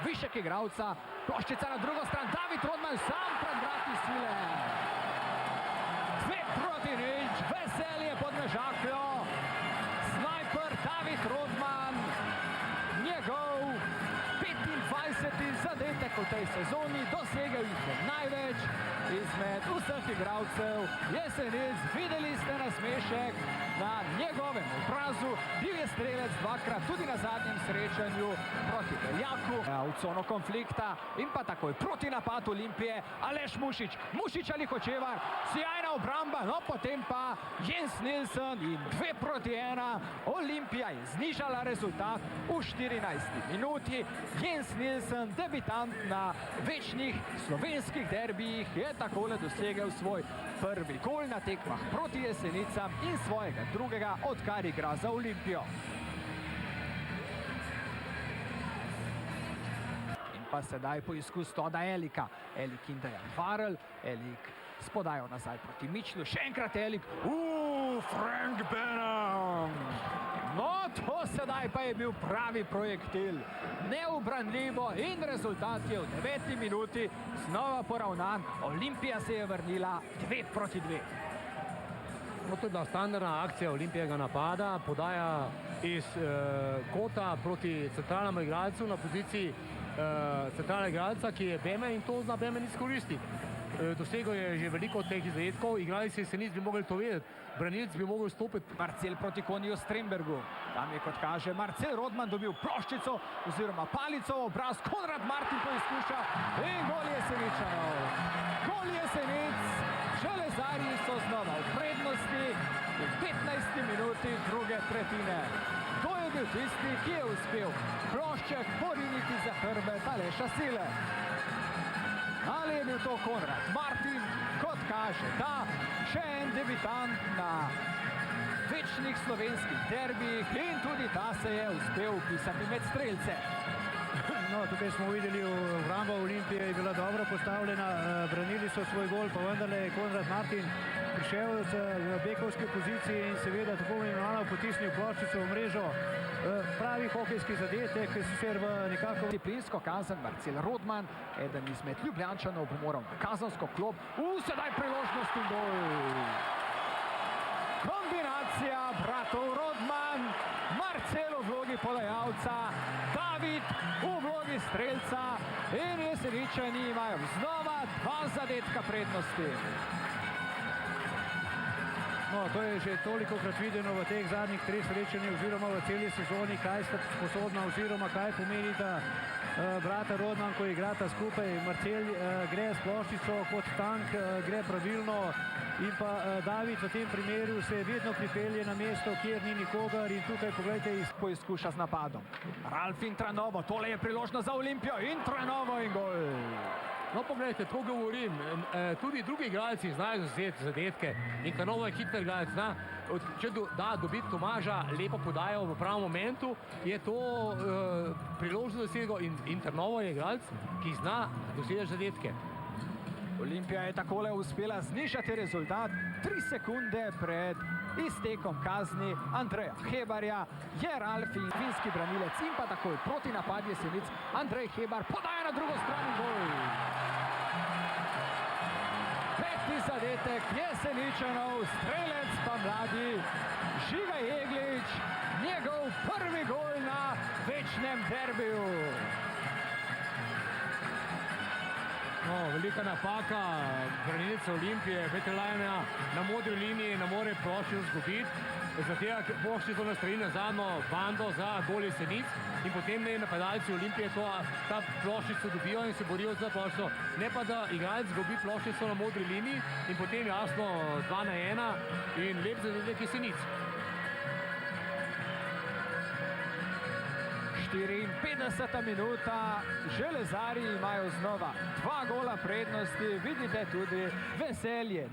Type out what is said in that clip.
višek igralca, ploščica na drugo stran, David Rodman sam pred vrati sile. 2-0, Veselje pod Mežakljo, snajper David Rodman, njegov 25. zadetek v tej sezoni, dosegel jih je največ izmed vseh igralcev Jesenic. Videli ste nasmešek na njegovem obrazu, bil je strelec dvakrat tudi na zadnjem srečanju proti Beljaku. V cono konflikta in pa takoj proti napad Olimpije Aleš Mušič. Mušič ali Hočevar, sjajna obramba, no potem pa Jens Nilsen in 2-1. Olimpija je znižala rezultat v 14. minuti. Jens Nilsen, debitant na večnih slovenskih derbijih, je takole dosegel svoj prvi gol na tekmah proti Jesenicam in svojega drugega, odkar igra za Olimpijo. In pa sedaj poizkus Toda Elika. Elik in Dejan Varel, Elik s podajo nazaj proti Mičlu, še enkrat Elik, Frank Benham! No, to sedaj pa je bil pravi projektil, neubranljivo in rezultat je v 9. minuti znova poravnan. Olimpija se je vrnila 2-2. No, to je bila standardna akcija Olimpijega napada, podaja iz kota proti centralnemu igralcu na poziciji centralnega igralca, ki je Bemen, in to zna Bemen izkoristiti. Dosegel je že veliko teh zadetkov, igralci Jesenic bi mogli to vedeti, branilec bi mogel stopiti. Marcel proti Koniju Strembergu, tam je, kot kaže, Marcel Rodman dobil ploščico oziroma palico v obraz, Konrad Martin poizkuša in gol Jeseničanov. Gol Jesenic, železarji so znova v prednosti v 15. minuti druge tretjine. To je bil tisti, ki je uspel plošček poriniti za hrbet Aleša Sile. Ali je bil to Konrad Martin, kot kaže, da še en debitant na večnih slovenskih derbijih in tudi ta se je uspel upisati med strelce. No, tukaj smo videli, obramba Olimpije je bila dobro postavljena, branili so svoj gol, pa vendarle je Konrad Martin prišel v bekovski poziciji in seveda tako imenovano potisnil ploščico v mrežo. Pravi hokejski zadetek, sicer v nekako disciplinsko kazen. Marcel Rodman, eden izmed Ljubljančanov, bo moral na kazensko klop. Sedaj priložnost in gol. Kombinacija bratov Rodman, Marcel v vlogi podajalca, David v vlogi strelca in Jeseničani imajo znova 2 zadetka prednosti. No, to je že tolikokrat videno v teh zadnjih 3 srečanjih oziroma v celi sezoni, kaj sta sposobna oziroma kaj pomenita brata Rodman, ko igrata skupaj. Marcel gre s ploščico kot tank, gre pravilno, in pa David v tem primeru se vedno pripelje na mesto, kjer ni nikogar, in tukaj, poglejte, poizkuša z napadom. Ralf in Tranovo, tole je priložnost za Olimpijo in Tranovo in gol. No, pogledajte, to govorim, tudi drugi igralci znajo vzeti zadetke in Tranovo je hiter igralec, zna, če da dobiti Tomaža, lepo podajo v pravem momentu, je to priložnost dosego in Tranovo je igralec, ki zna doseči zadetke. Olimpija je takole uspela znižati rezultat 3 sekunde pred iztekom kazni Andreja Hebarja. Je Ralf in finski branilec in pa takoj proti napad Jesenic Andrej Hebar podaja na drugo stran in gol. 5. zadetek Jeseničanov, strelec pa mladi Žiga Jeglič, njegov prvi gol na večnem derbiju. No, velika napaka branilca Olimpije, Betelajna na modri liniji ne more ploščico zgubiti, zato ploščico nastreli na zadnjo bando za gol Jesenic in potem ne napadalci Olimpije ta ploščico dobijo in se borijo za ploščico. Ne pa da igralec zgubi ploščico na modri liniji in potem jasno 2-1 in lep zadetek Jesenic. 54. minuta, železarji imajo znova 2 gola prednosti, vidite tudi Veselje.